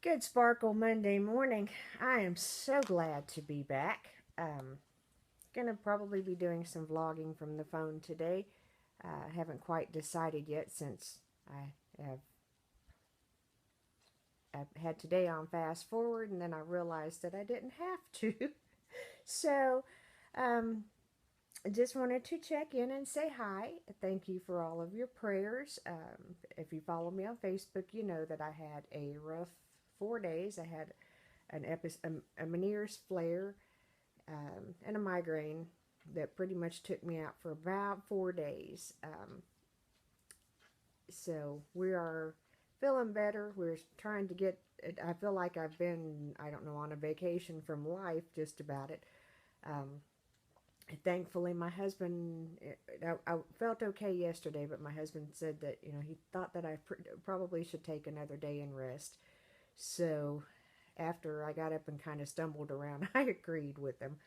Good Sparkle Monday morning. I am so glad to be back. Gonna probably be doing some vlogging from the phone today. Haven't quite decided yet since have I had today on fast forward and then I realized that I didn't have to. So, um, I just wanted to check in and say hi. Thank you for all of your prayers. If you follow me on Facebook, you know that I had a rough 4 days. I had a Meniere's flare, and a migraine that pretty much took me out for about 4 days. So we are feeling better. We're trying to get. I feel like I've been, I don't know, on a vacation from life, just about it. Um, Thankfully, my husband, I felt okay yesterday, but my husband said that, he thought that I probably should take another day and rest. So after I got up and kind of stumbled around, I agreed with him.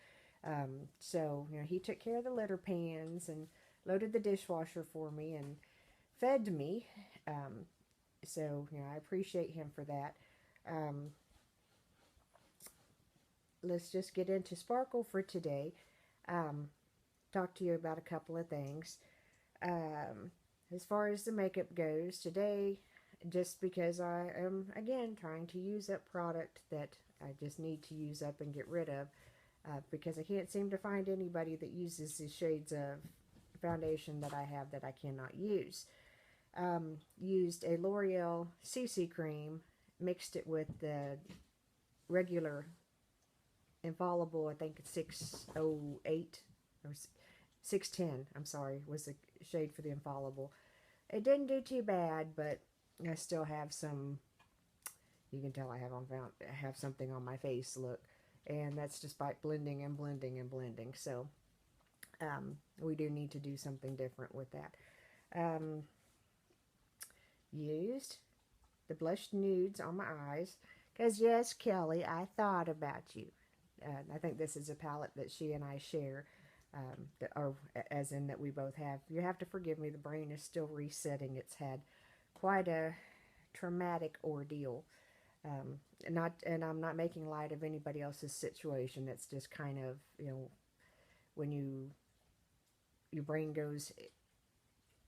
So, he took care of the litter pans and loaded the dishwasher for me and fed me. Um, so, I appreciate him for that. Um, let's just get into Sparkle for today. Um, talk to you about a couple of things. Um, as far as the makeup goes, today, just because I am, again, trying to use up product that I just need to use up and get rid of, because I can't seem to find anybody that uses the shades of foundation that I have that I cannot use. Used a L'Oreal CC cream, mixed it with the regular Infallible, I think it's 608 or 610, I'm sorry, was the shade for the Infallible. It didn't do too bad, but I still have some, you can tell I have something on my face, look. And that's despite blending and blending and blending. So we do need to do something different with that. Um, Used the blushed nudes on my eyes. Because, yes, Kelly, I thought about you. I think this is a palette that she and I share, or as in that we both have. You have to forgive me, the brain is still resetting. It's had quite a traumatic ordeal. And I'm not making light of anybody else's situation. It's just kind of, when your brain goes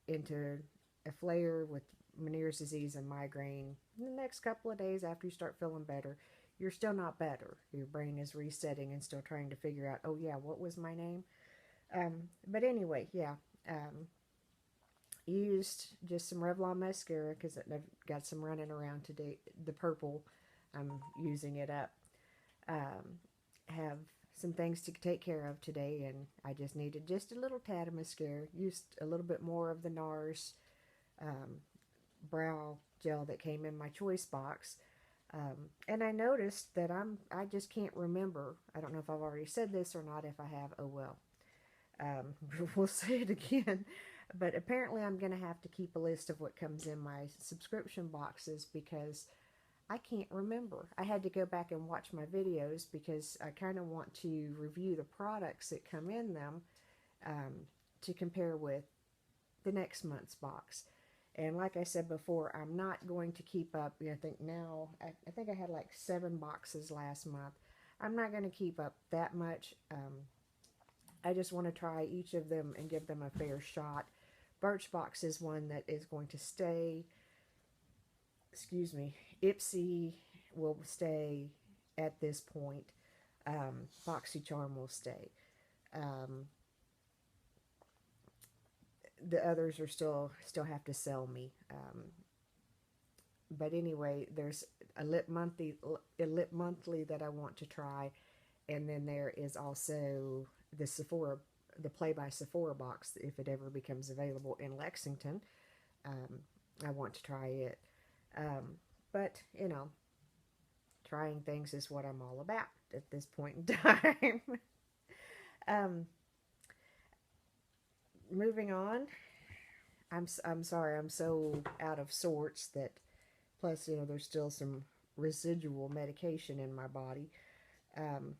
into a flare with Meniere's disease and migraine, in the next couple of days after you start feeling better, you're still not better. Your brain is resetting and still trying to figure out, oh yeah, what was my name? But anyway, yeah. Used just some Revlon mascara because I've got some running around today. The purple, I'm using it up. Um, have some things to take care of today, and I just needed just a little tad of mascara. Used a little bit more of the NARS um, brow gel that came in my choice box. And I noticed that I just can't remember. I don't know if I've already said this or not. If I have, oh well. We'll say it again. But apparently, I'm going to have to keep a list of what comes in my subscription boxes because I can't remember. I had to go back and watch my videos because I kind of want to review the products that come in them, um, to compare with the next month's box. And like I said before, I'm not going to keep up. I think now, I think I had like 7 boxes last month. I'm not going to keep up that much. I just want to try each of them and give them a fair shot. Birchbox is one that is going to stay. Excuse me. Ipsy will stay at this point. BoxyCharm will stay. Um, the others are still have to sell me. But anyway, there's a lip monthly that I want to try, and then there is also the Sephora, the Play by Sephora box if it ever becomes available in Lexington. Um, I want to try it, um, but trying things is what I'm all about at this point in time. um, Moving on. I'm sorry. I'm so out of sorts that plus there's still some residual medication in my body. Um,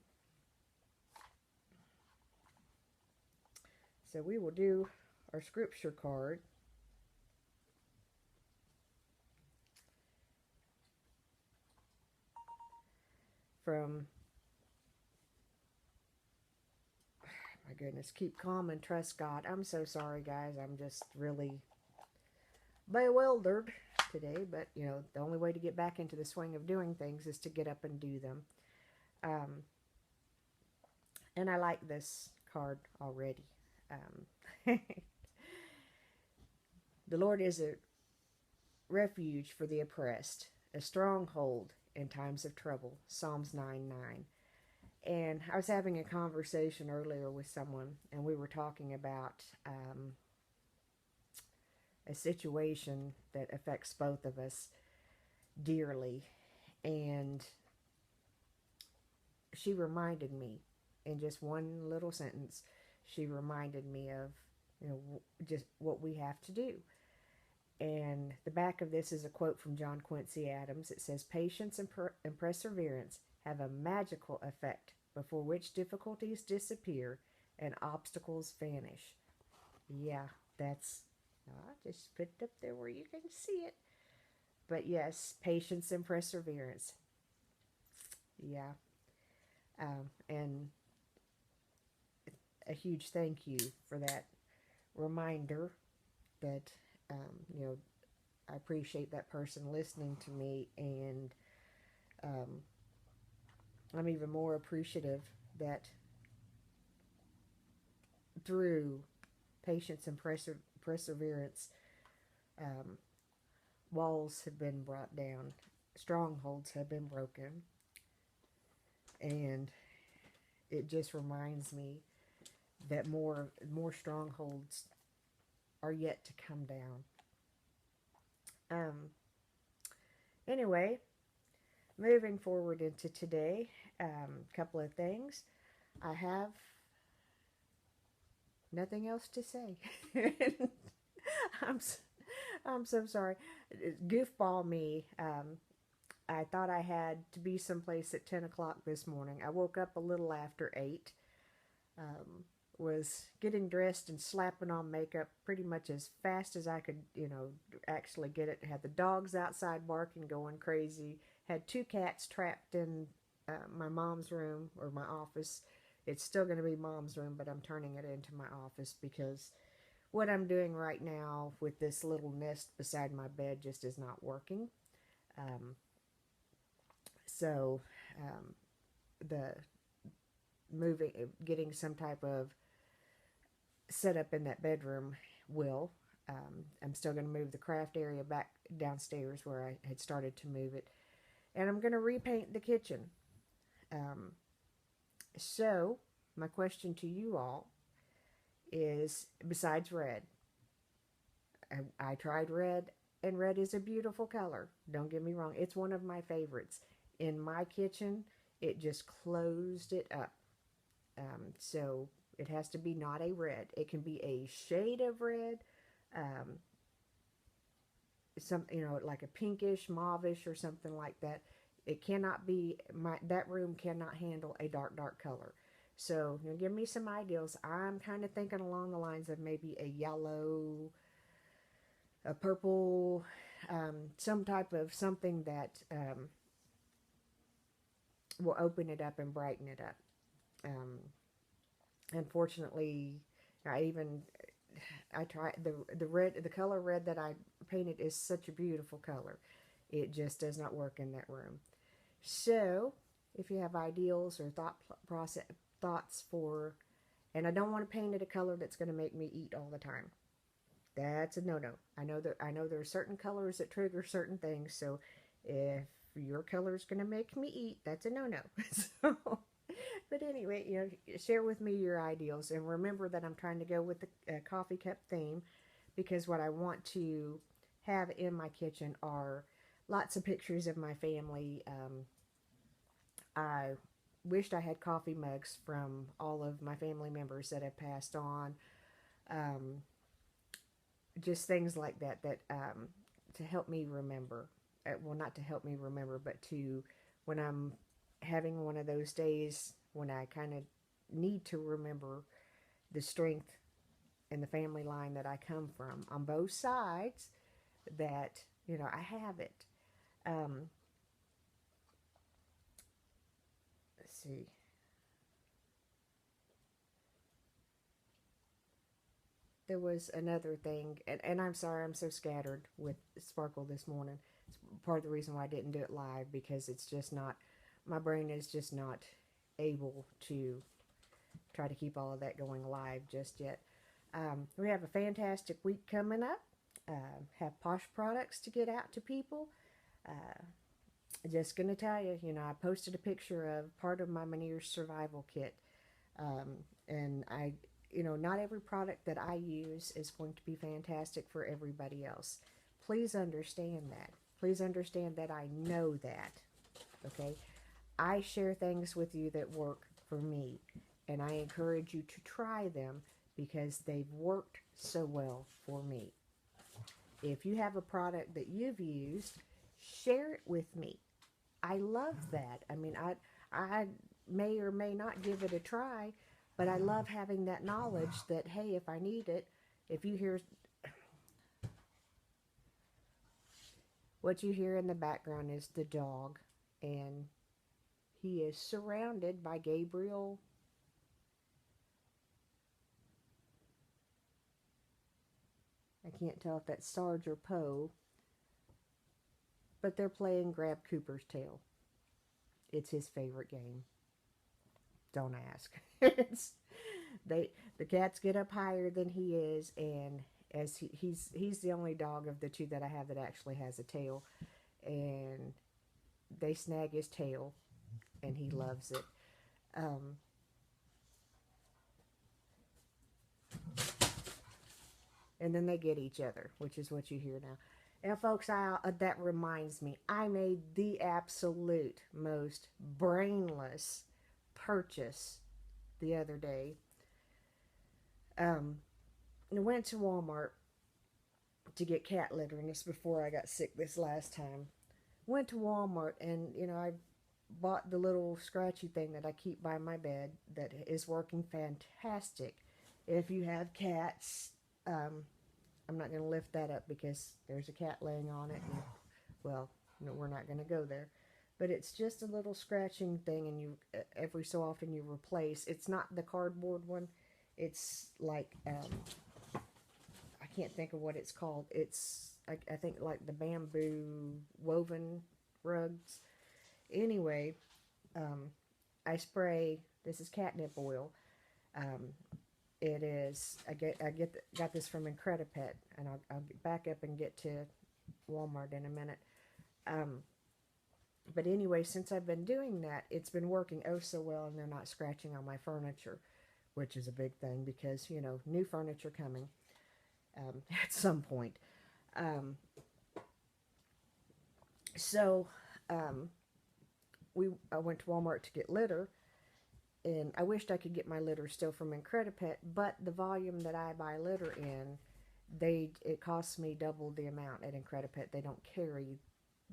so we will do our scripture card. from, my goodness, keep calm and trust God. I'm so sorry, guys. I'm just really bewildered today, but you know, the only way to get back into the swing of doing things is to get up and do them. Um, and I like this card already. The Lord is a refuge for the oppressed, a stronghold in times of trouble. Psalms 9:9. And I was having a conversation earlier with someone, and we were talking about a situation that affects both of us dearly. And she reminded me, in just one little sentence, she reminded me of, you know, just what we have to do. And the back of this is a quote from John Quincy Adams. It says, "Patience and perseverance have a magical effect before which difficulties disappear and obstacles vanish." Yeah, that's, I'll just put it up there where you can see it. But yes, patience and perseverance. Yeah. And a huge thank you for that reminder that, you know, I appreciate that person listening to me, and um, I'm even more appreciative that through patience and perseverance, um, walls have been brought down, strongholds have been broken, and it just reminds me that more strongholds are yet to come down. Anyway, moving forward into today, couple of things. I have nothing else to say. I'm I'm so sorry. Goofball me. I thought I had to be someplace at 10 o'clock this morning. I woke up a little after 8. Was getting dressed and slapping on makeup pretty much as fast as I could, you know, actually get it. Had the dogs outside barking, going crazy. Had 2 cats trapped in my mom's room, or my office. It's still going to be mom's room, but I'm turning it into my office because what I'm doing right now with this little nest beside my bed just is not working. Um, so the moving, getting some type of setup in that bedroom will. I'm still going to move the craft area back downstairs where I had started to move it. And I'm going to repaint the kitchen. So, my question to you all is, besides red, I tried red, and red is a beautiful color. Don't get me wrong. It's one of my favorites. In my kitchen, it just closed it up. So, it has to be not a red. It can be a shade of red, some, you know, like a pinkish, mauvish, or something like that. It cannot be, that room cannot handle a dark color. So, you know, give me some ideas. I'm kind of thinking along the lines of maybe a yellow, a purple, some type of something that will open it up and brighten it up. Unfortunately, I tried the red, the color red that I painted is such a beautiful color. It just does not work in that room. So, if you have ideals or thoughts for, and I don't want to paint it a color that's going to make me eat all the time. That's a no-no. I know there are certain colors that trigger certain things. So, if your color is going to make me eat, that's a no-no. So, but anyway, you know, share with me your ideals, and remember that I'm trying to go with the coffee cup theme, because what I want to have in my kitchen are lots of pictures of my family. I wished I had coffee mugs from all of my family members that have passed on. Just things like that, to help me remember. Well, not to help me remember, but to, when I'm having one of those days when I kind of need to remember the strength and the family line that I come from on both sides, that, you know, I have it. see. There was another thing, and I'm sorry, I'm so scattered with Sparkle this morning. It's part of the reason why I didn't do it live, because it's just not, my brain is just not able to try to keep all of that going live just yet. We have a fantastic week coming up. Have Posh products to get out to people. Uh, just going to tell you, I posted a picture of part of my Meniere's survival kit. And not every product that I use is going to be fantastic for everybody else. Please understand that. Please understand that I know that. Okay? I share things with you that work for me, and I encourage you to try them because they've worked so well for me. If you have a product that you've used, share it with me. I love that. I mean, I may or may not give it a try, but I love having that knowledge that, hey, if I need it, if you hear, what you hear in the background is the dog, and he is surrounded by Gabriel. I can't tell if that's Sarge or Poe, but they're playing Grab Cooper's Tail. It's his favorite game. Don't ask. The cats get up higher than he is, and as he's the only dog of the two that I have that actually has a tail, and they snag his tail, and he loves it. And then they get each other, which is what you hear now. And folks, that reminds me, I made the absolute most brainless purchase the other day. I went to Walmart to get cat litter, and this before I got sick this last time. Went to Walmart, and I bought the little scratchy thing that I keep by my bed that is working fantastic. If you have cats, I'm not going to lift that up because there's a cat laying on it, and, well, no, we're not going to go there. But it's just a little scratching thing, and you every so often you replace. It's not the cardboard one. It's like, I can't think of what it's called. It's, I think, like the bamboo woven rugs. Anyway, I spray, this is catnip oil. It is, got this from Incredipet, and I'll get back up and get to Walmart in a minute. But anyway, since I've been doing that, it's been working oh so well, and they're not scratching on my furniture, which is a big thing because, new furniture coming at some point. So I went to Walmart to get litter, and I wished I could get my litter still from Incredipet, but the volume that I buy litter in, it costs me double the amount at Incredipet. They don't carry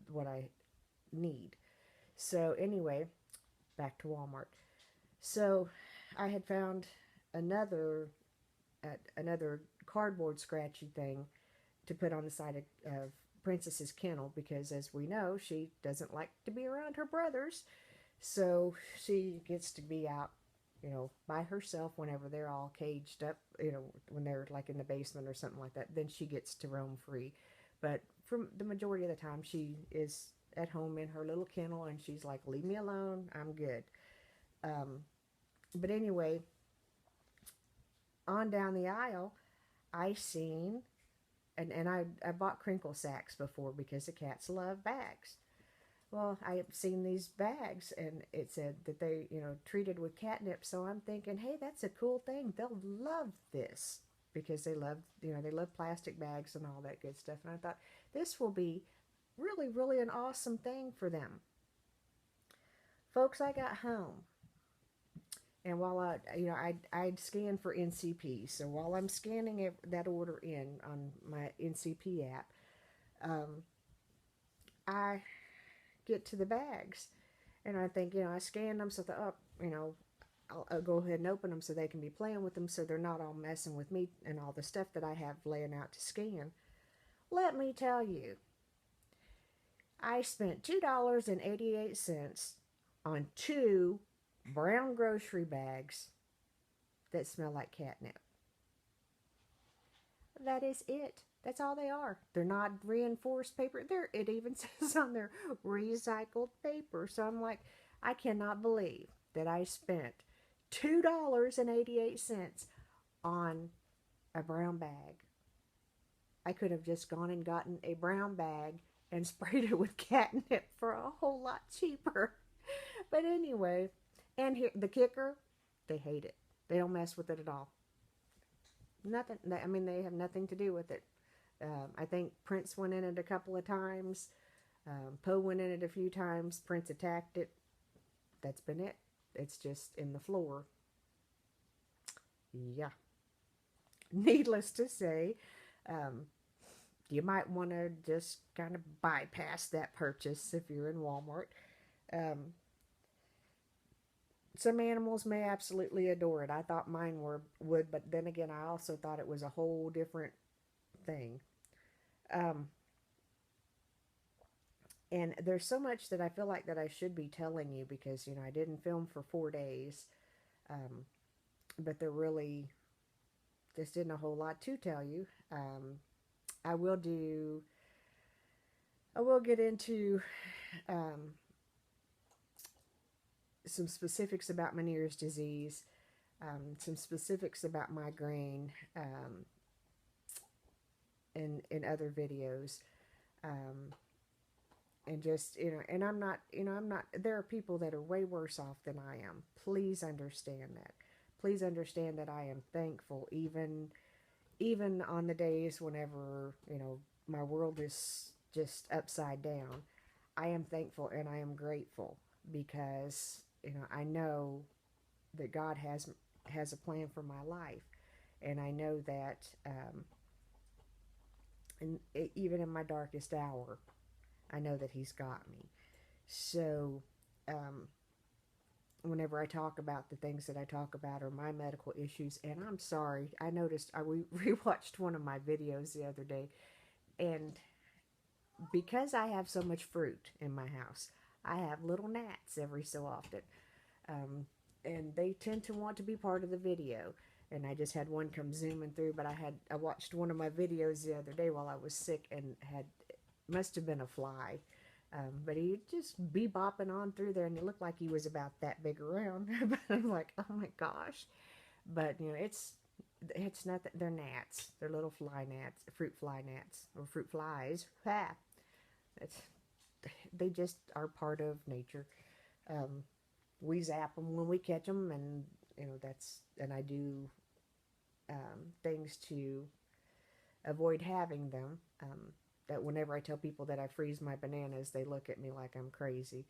what I need. So anyway, back to Walmart. So I had found another cardboard scratchy thing to put on the side of Princess's kennel, because as we know, she doesn't like to be around her brothers. So she gets to be out, by herself whenever they're all caged up, when they're like in the basement or something like that. Then she gets to roam free. But from the majority of the time, she is at home in her little kennel, and she's like, leave me alone, I'm good. But anyway, on down the aisle, I seen, and I bought crinkle sacks before because the cats love bags. Well, I have seen these bags, and it said that they, treated with catnip. So I'm thinking, hey, that's a cool thing. They'll love this because they love, they love plastic bags and all that good stuff. And I thought, this will be really, really an awesome thing for them. Folks, I got home, and while I'd scan for NCP. So while I'm scanning that order in on my NCP app, I get to the bags, and I think, I scanned them, so I'll go ahead and open them so they can be playing with them, so they're not all messing with me and all the stuff that I have laying out to scan. Let me tell you, I spent $2.88 on 2 brown grocery bags that smell like catnip. That is it. That's all they are. They're not reinforced paper. It even says on there recycled paper. So I'm like, I cannot believe that I spent $2.88 on a brown bag. I could have just gone and gotten a brown bag and sprayed it with catnip for a whole lot cheaper. But anyway, and here the kicker, they hate it. They don't mess with it at all. Nothing. I mean, they have nothing to do with it. I think Prince went in it a couple of times. Poe went in it a few times. Prince attacked it. That's been it. It's just in the floor. Yeah. Needless to say, you might want to just kind of bypass that purchase if you're in Walmart. Um, some animals may absolutely adore it. I thought mine would, but then again, I also thought it was a whole different thing. Um, and there's so much that I feel like that I should be telling you because I didn't film for 4 days, um, but there really just isn't a whole lot to tell you. I will do. I will get into um, some specifics about Meniere's disease, some specifics about migraine, in other videos, um, and just and I'm not. There are people that are way worse off than I am. Please understand that. Please understand that I am thankful, even on the days whenever my world is just upside down. I am thankful and I am grateful because I know that God has a plan for my life, and I know that even in my darkest hour, I know that He's got me. So, um, whenever I talk about the things that I talk about are my medical issues, and I'm sorry, I noticed I rewatched one of my videos the other day, and because I have so much fruit in my house, I have little gnats every so often. Um, and they tend to want to be part of the video. And I just had one come zooming through, but I watched one of my videos the other day while I was sick and must have been a fly. But he'd just be bopping on through there, and he looked like he was about that big around. But I'm like, oh my gosh. But it's not that they're gnats. They're little fly gnats, fruit fly gnats, or fruit flies. Ha! It's, they just are part of nature. Um, we zap them when we catch them, and and I do things to avoid having them. That whenever I tell people that I freeze my bananas, they look at me like I'm crazy,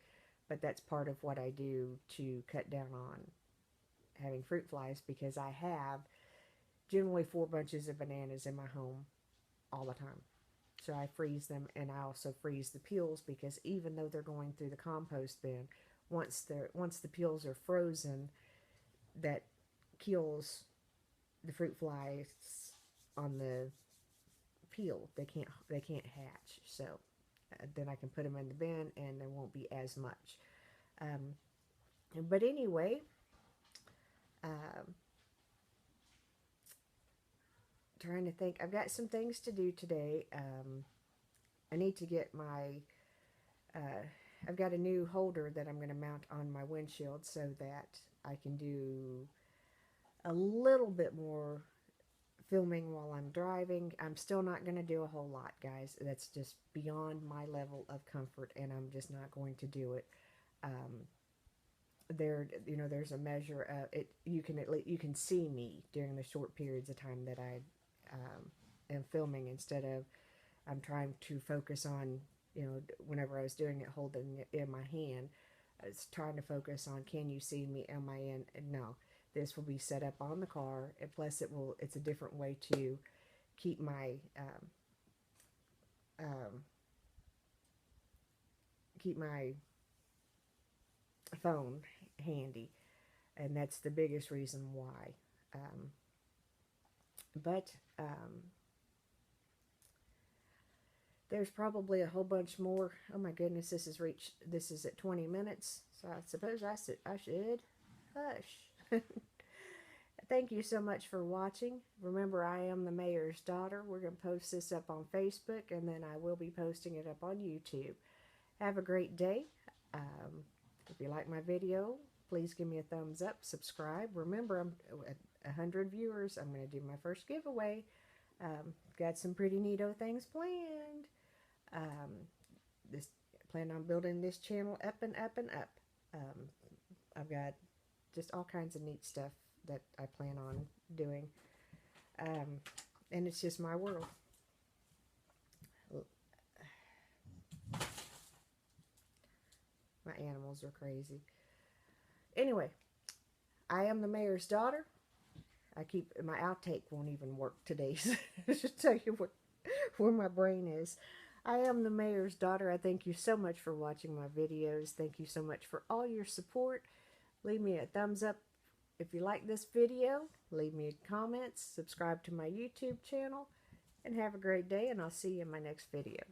but that's part of what I do to cut down on having fruit flies because I have generally 4 bunches of bananas in my home all the time. So I freeze them, and I also freeze the peels because even though they're going through the compost bin, once the peels are frozen, that kills the fruit flies on the peel. They can't hatch. So then I can put them in the bin, and there won't be as much. Um, but anyway, um, trying to think. I've got some things to do today. I need to get my. Uh, I've got a new holder that I'm going to mount on my windshield so that I can do a little bit more filming while I'm driving. I'm still not going to do a whole lot, guys. That's just beyond my level of comfort, and I'm just not going to do it. Um, there's a measure of it. You can see me during the short periods of time that I am filming instead of I'm trying to focus on, whenever I was doing it, holding it in my hand. I was trying to focus on, can you see me? Am I in? No, this will be set up on the car, and plus it's a different way to keep my um, keep my phone handy, and that's the biggest reason why. Um, but there's probably a whole bunch more. Oh my goodness, this is at 20 minutes, so I suppose I should. Hush. Thank you so much for watching. Remember, I am the mayor's daughter. We're going to post this up on Facebook, and then I will be posting it up on YouTube. Have a great day. If you like my video, please give me a thumbs up, subscribe. Remember, I'm at 100 viewers. I'm going to do my first giveaway. Got some pretty neato things planned. This plan on building this channel up and up and up. I've got just all kinds of neat stuff that I plan on doing. And it's just my world. My animals are crazy. Anyway, I am the mayor's daughter. My outtake won't even work today. So just tell you where my brain is. I am the mayor's daughter. I thank you so much for watching my videos. Thank you so much for all your support. Leave me a thumbs up if you like this video. Leave me comments. Subscribe to my YouTube channel. And have a great day, and I'll see you in my next video.